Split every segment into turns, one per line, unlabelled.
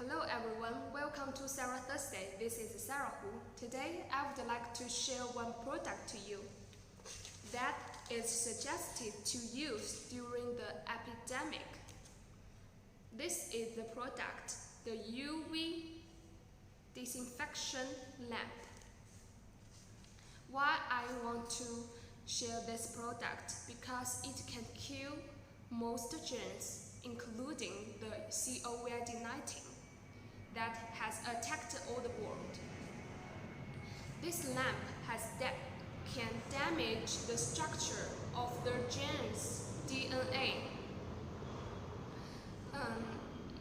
Hello everyone, welcome to Sarah Thursday. This is Sarah Hu. Today I would like to share one product to you that is suggested to use during the epidemic. This is the product, the UV disinfection lamp. Why I want to share this product? Because it can kill most germs, including the COVID-19 that has attacked all the world. This lamp can damage the structure of the germs DNA.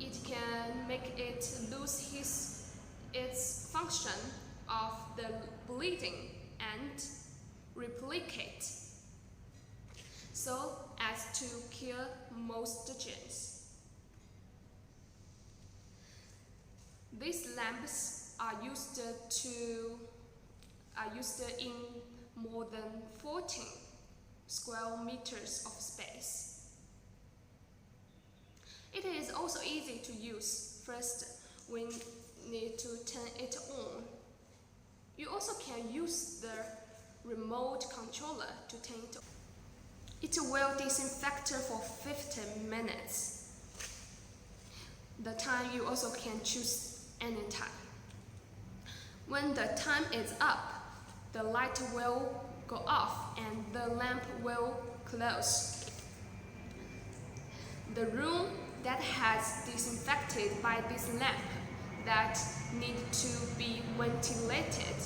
It can make it lose its function of the bleeding and replicate, so as to kill most germs. These lamps are used in more than 14 square meters of space. It is also easy to use. First, we need to turn it on. You also can use the remote controller to turn it on. It will disinfect for 15 minutes. The time you also can choose any time. When the time is up, the light will go off and the lamp will close. The room that has disinfected by this lamp that need to be ventilated,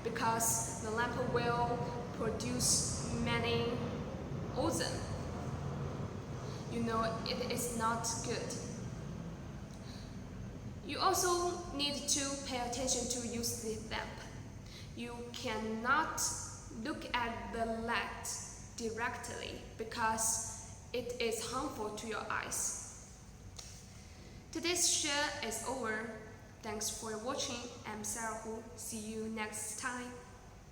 because the lamp will produce many ozone. You know, it is not good. You also need to pay attention to use the lamp. You cannot look at the light directly because it is harmful to your eyes. Today's share is over. Thanks for watching. I'm Sarah Hu. See you next time.